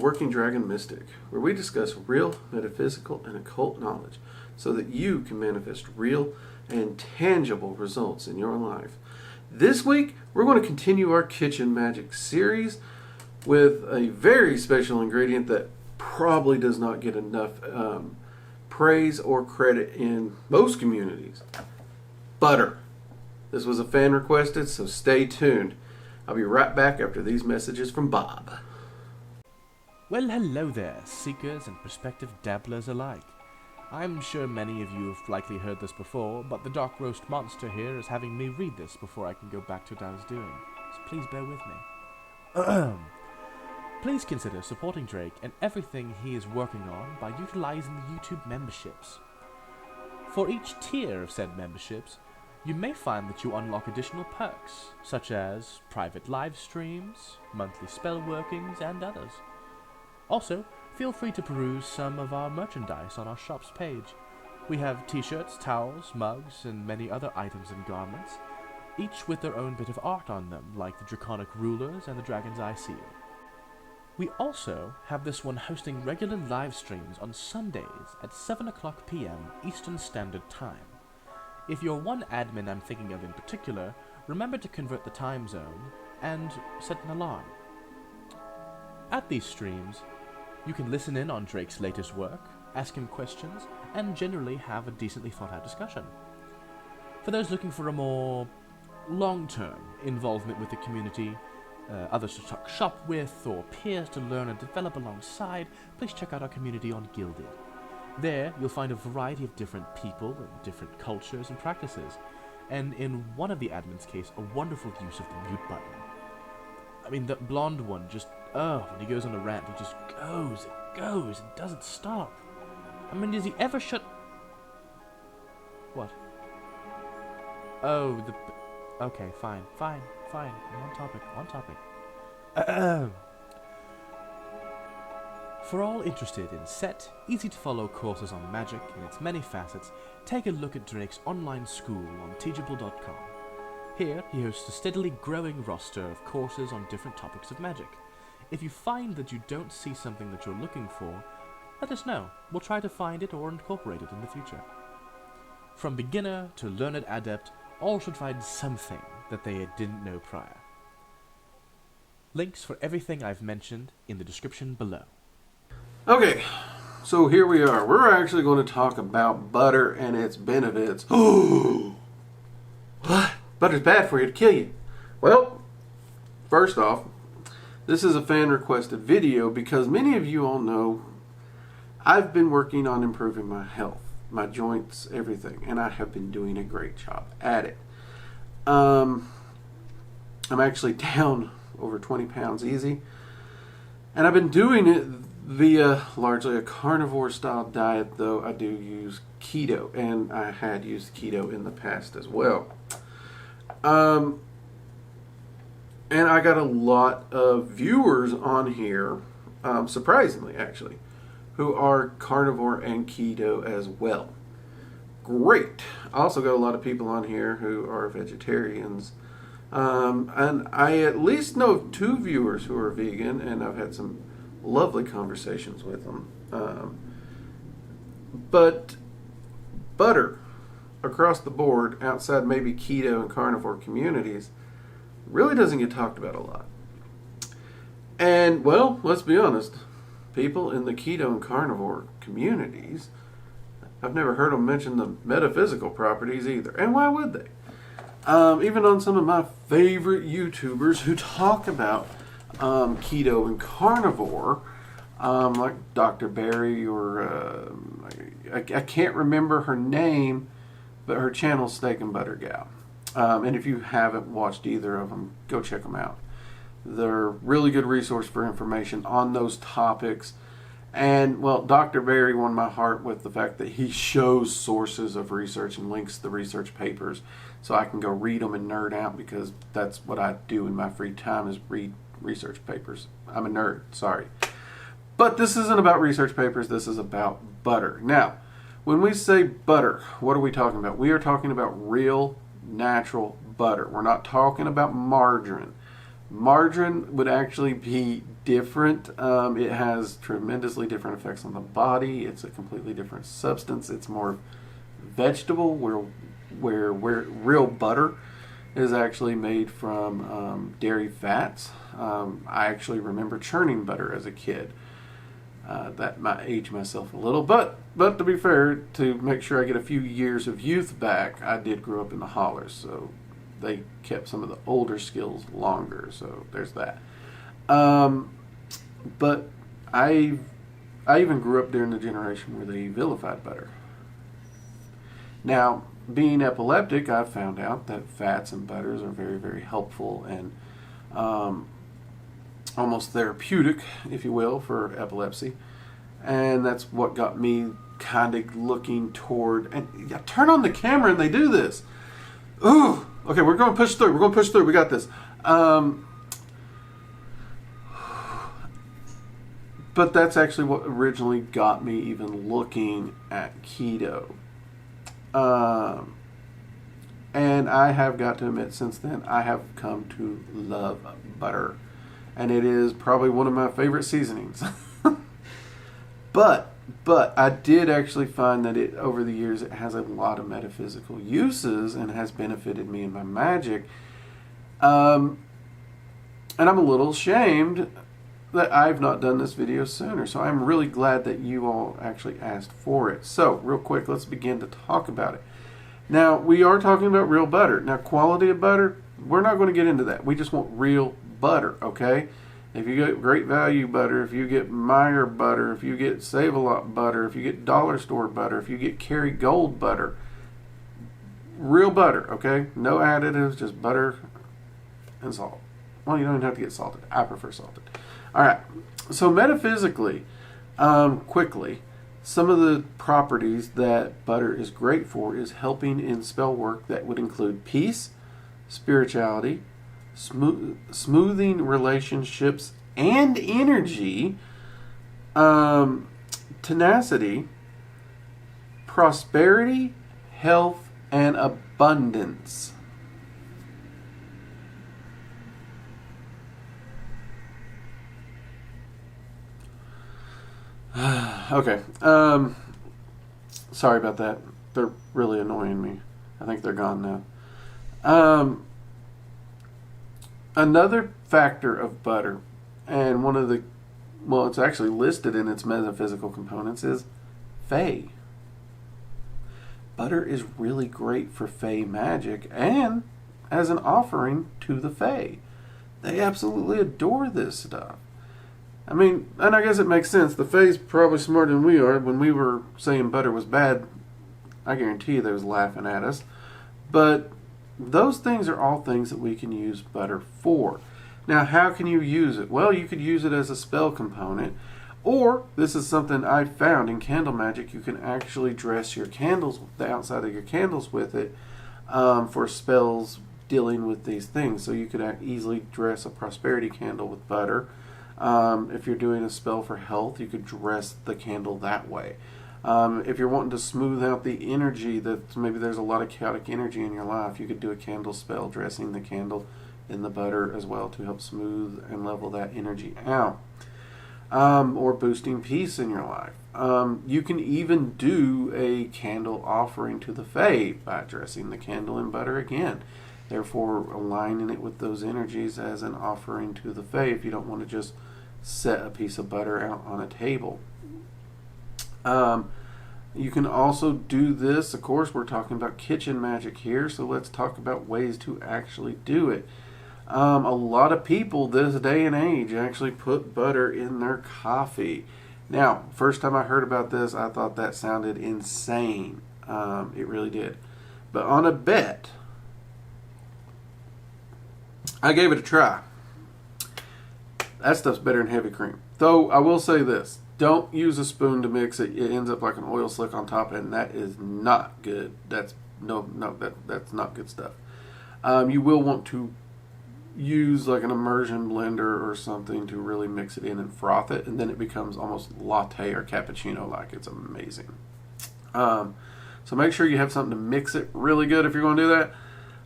Working Dragon Mystic, where we discuss real metaphysical and occult knowledge so that you can manifest real and tangible results in your life. This week, we're going to continue our kitchen magic series with a very special ingredient that probably does not get enough praise or credit in most communities. Butter. This was a fan requested, so stay tuned. I'll be right back after these messages from Bob. Well, hello there, seekers and prospective dabblers alike. I'm sure many of you have likely heard this before, but the Dark Roast Monster here is having me read this before I can go back to what I was doing, so please bear with me. Please consider supporting Drake and everything he is working on by utilizing the YouTube memberships. For each tier of said memberships, you may find that you unlock additional perks, such as private live streams, monthly spell workings, and others. Also, feel free to peruse some of our merchandise on our shop's page. We have t-shirts, towels, mugs, and many other items and garments, each with their own bit of art on them, like the Draconic Rulers and the Dragon's Eye Seal. We also have this one hosting regular live streams on Sundays at 7 o'clock p.m. Eastern Standard Time. If you're one admin I'm thinking of in particular, remember to convert the time zone and set an alarm. At these streams, you can listen in on Drake's latest work, ask him questions, and generally have a decently thought out discussion. For those looking for a more long-term involvement with the community, others to talk shop with, or peers to learn and develop alongside, please check out our community on Guilded. There, you'll find a variety of different people and different cultures and practices, and in one of the admin's case, a wonderful use of the mute button. I mean, that blonde one just, when he goes on a rant, he just goes and doesn't stop. I mean, does he ever shut... What? Oh, okay, fine. On topic. For all interested in set, easy-to-follow courses on magic in its many facets, take a look at Drake's online school on teachable.com. Here, he hosts a steadily growing roster of courses on different topics of magic. If you find that you don't see something that you're looking for, let us know. We'll try to find it or incorporate it in the future. From beginner to learned adept, all should find something that they didn't know prior. Links for everything I've mentioned in the description below. Okay, so here we are. We're actually going to talk about butter and its benefits. What? Butter's bad for you to kill you. Well, first off, this is a fan requested video because many of you all know I've been working on improving my health, my joints, everything, and I have been doing a great job at it. I'm actually down over 20 pounds easy, and I've been doing it via largely a carnivore style diet, though I do use keto, and I had used keto in the past as well. And I got a lot of viewers on here, surprisingly actually, who are carnivore and keto as well. Great. I also got a lot of people on here who are vegetarians. And I at least know of 2 viewers who are vegan, and I've had some lovely conversations with them. But butter across the board, outside maybe keto and carnivore communities, really doesn't get talked about a lot. And, well, let's be honest, people in the keto and carnivore communities, I've never heard them mention the metaphysical properties either. And why would they? Even on some of my favorite YouTubers who talk about keto and carnivore, like Dr. Barry or I can't remember her name, but her channel's Steak and Butter Gal. And if you haven't watched either of them, go check them out. They're a really good resource for information on those topics. And, well, Dr. Barry won my heart with the fact that he shows sources of research and links to the research papers so I can go read them and nerd out, because that's what I do in my free time, is read research papers. I'm a nerd, sorry. But this isn't about research papers, this is about butter. Now, when we say butter, what are we talking about? We are talking about real, natural butter. We're not talking about margarine. Margarine would actually be different. It has tremendously different effects on the body. It's a completely different substance. It's more vegetable, where real butter is actually made from dairy fats. I actually remember churning butter as a kid. That might age myself a little, but to be fair, to make sure I get a few years of youth back, I did grow up in the hollers, so they kept some of the older skills longer, so there's that. But I even grew up during the generation where they vilified butter. Now, being epileptic, I've found out that fats and butters are very, very helpful and almost therapeutic, if you will, for epilepsy. And that's what got me kind of looking toward, and turn on the camera and they do this. Ooh, okay, we're going to push through. We got this. But that's actually what originally got me even looking at keto. And I have got to admit, since then, I have come to love butter. And it is probably one of my favorite seasonings. But I did actually find that over the years, it has a lot of metaphysical uses and has benefited me in my magic. And I'm a little ashamed that I've not done this video sooner. So I'm really glad that you all actually asked for it. So real quick, let's begin to talk about it. Now, we are talking about real butter. Now, quality of butter, we're not going to get into that. We just want real butter, okay? If you get Great Value butter, if you get Meyer butter, if you get Save-A-Lot butter, if you get Dollar Store butter, if you get Kerrygold butter, real butter, okay? No additives, just butter and salt. Well, you don't even have to get salted. I prefer salted. All right, so metaphysically, quickly, some of the properties that butter is great for is helping in spell work that would include peace, spirituality, smoothing relationships and energy, tenacity, prosperity, health, and abundance. Okay. Sorry about that. They're really annoying me. I think they're gone now. Another factor of butter, and one of the, well, it's actually listed in its metaphysical components, is Fae. Butter is really great for Fae magic and as an offering to the Fae. They absolutely adore this stuff. I mean, and I guess it makes sense. The Fae's probably smarter than we are. When we were saying butter was bad, I guarantee you they was laughing at us. But those things are all things that we can use butter for. Now, how can you use it? Well, you could use it as a spell component, or this is something I found in candle magic. You can actually dress your candles, the outside of your candles, with it for spells dealing with these things. So you could easily dress a prosperity candle with butter. If you're doing a spell for health, you could dress the candle that way. If you're wanting to smooth out the energy, that maybe there's a lot of chaotic energy in your life, you could do a candle spell dressing the candle in the butter as well to help smooth and level that energy out. Or boosting peace in your life. You can even do a candle offering to the Fae by dressing the candle in butter again. Therefore, aligning it with those energies as an offering to the Fae if you don't want to just set a piece of butter out on a table. You can also do this. Of course, we're talking about kitchen magic here, so let's talk about ways to actually do it. A lot of people this day and age actually put butter in their coffee. Now, first time I heard about this, I thought that sounded insane. It really did. But on a bet, I gave it a try. That stuff's better than heavy cream. Though I will say this, don't use a spoon to mix it. It ends up like an oil slick on top, and that is not good. That's that's not good stuff. You will want to use like an immersion blender or something to really mix it in and froth it, and then it becomes almost latte or cappuccino like. It's amazing. So make sure you have something to mix it really good if you're going to do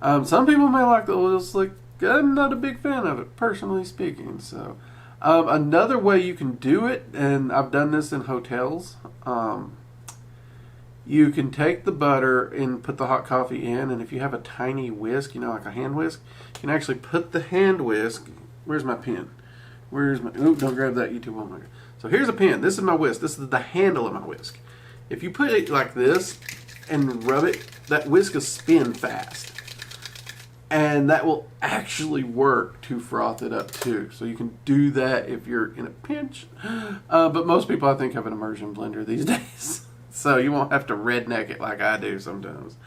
that. Some people may like the oil slick I'm not a big fan of it, personally speaking. So, another way you can do it, and I've done this in hotels, you can take the butter and put the hot coffee in, and if you have a tiny whisk, like a hand whisk, you can actually put the hand whisk. Where's my pen? Don't grab that, YouTube won't like it. So here's a pen. This is my whisk. This is the handle of my whisk. If you put it like this and rub it, that whisk will spin fast. And that will actually work to froth it up too. So you can do that if you're in a pinch. But most people, I think, have an immersion blender these days. So you won't have to redneck it like I do sometimes.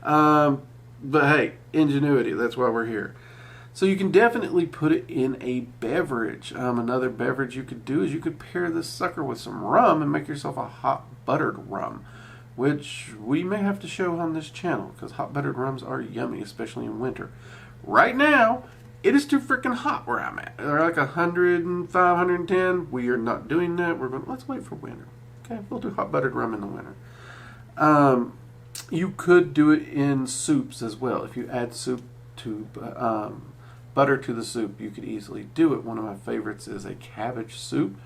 But hey, ingenuity, that's why we're here. So you can definitely put it in a beverage. Another beverage you could do is you could pair this sucker with some rum and make yourself a hot buttered rum, which we may have to show on this channel because hot buttered rums are yummy, especially in winter. Right now, it is too freaking hot where I'm at. They're like 105, 110. We are not doing that. Let's wait for winter. Okay, we'll do hot buttered rum in the winter. You could do it in soups as well. If you add butter to the soup, you could easily do it. One of my favorites is a cabbage soup.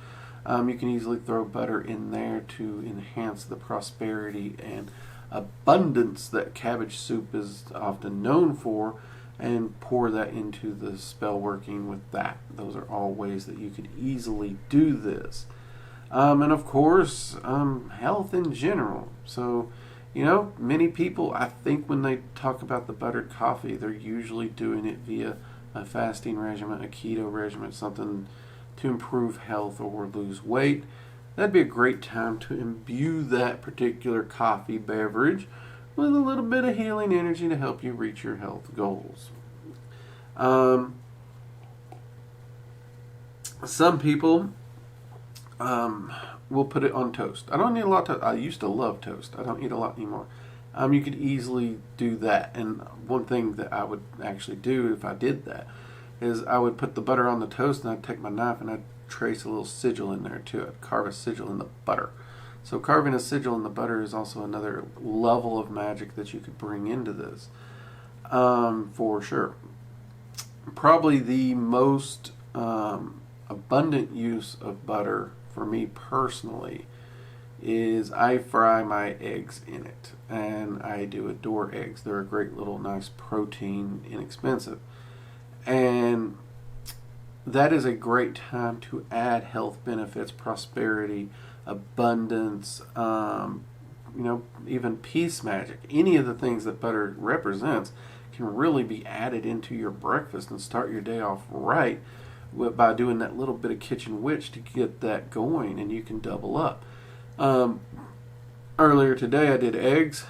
You can easily throw butter in there to enhance the prosperity and abundance that cabbage soup is often known for, and pour that into the spell working with that. Those are all ways that you could easily do this. And of course, health in general. So, many people, I think when they talk about the buttered coffee, they're usually doing it via a fasting regimen, a keto regimen, something to improve health or lose weight. That'd be a great time to imbue that particular coffee beverage with a little bit of healing energy to help you reach your health goals. Some people will put it on toast. I don't eat a lot of toast. I used to love toast. I don't eat a lot anymore. You could easily do that. And one thing that I would actually do if I did that is I would put the butter on the toast and I'd take my knife and I'd trace a little sigil in there too. I'd carve a sigil in the butter. So carving a sigil in the butter is also another level of magic that you could bring into this, for sure. Probably the most abundant use of butter for me personally is I fry my eggs in it, and I do adore eggs. They're a great little nice protein, inexpensive, and that is a great time to add health benefits, prosperity, abundance, even peace magic. Any of the things that butter represents can really be added into your breakfast and start your day off right by doing that little bit of kitchen witch to get that going, and you can double up. Earlier today I did eggs,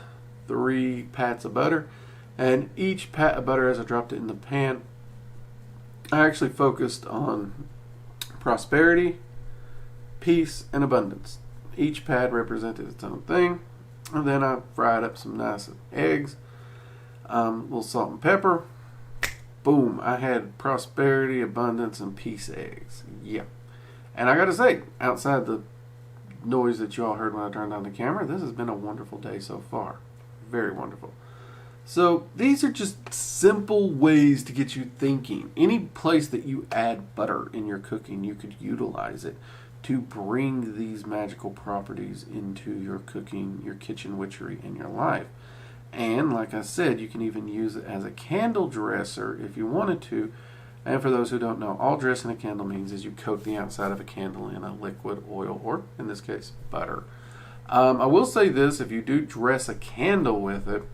3 pats of butter, and each pat of butter as I dropped it in the pan, I actually focused on prosperity, peace, and abundance. Each pat represented its own thing, and then I fried up some nice eggs, a little salt and pepper. Boom, I had prosperity, abundance, and peace eggs. Yeah. And I gotta say, outside the noise that you all heard when I turned on the camera, this has been a wonderful day so far. Very wonderful. So these are just simple ways to get you thinking. Any place that you add butter in your cooking, you could utilize it to bring these magical properties into your cooking, your kitchen witchery, and your life. And like I said, you can even use it as a candle dresser if you wanted to. And for those who don't know, all dressing a candle means is you coat the outside of a candle in a liquid oil, or in this case, butter. I will say this, if you do dress a candle with it,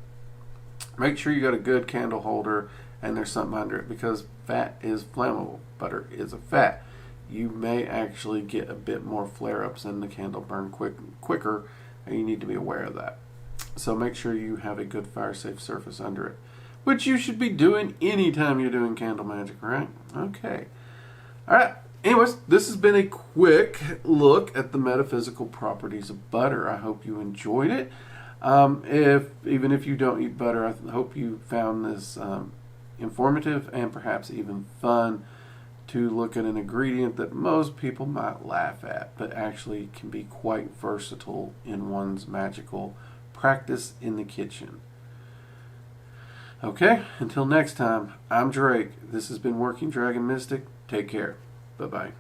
make sure you got a good candle holder and there's something under it, because fat is flammable. Butter is a fat. You may actually get a bit more flare-ups and the candle burn quicker, and you need to be aware of that. So make sure you have a good fire-safe surface under it, which you should be doing anytime you're doing candle magic, right? Okay. All right. Anyways, this has been a quick look at the metaphysical properties of butter. I hope you enjoyed it. Even if you don't eat butter, I hope you found this informative and perhaps even fun to look at an ingredient that most people might laugh at, but actually can be quite versatile in one's magical practice in the kitchen. Okay, until next time, I'm Drake. This has been Working Dragon Mystic. Take care. Bye-bye.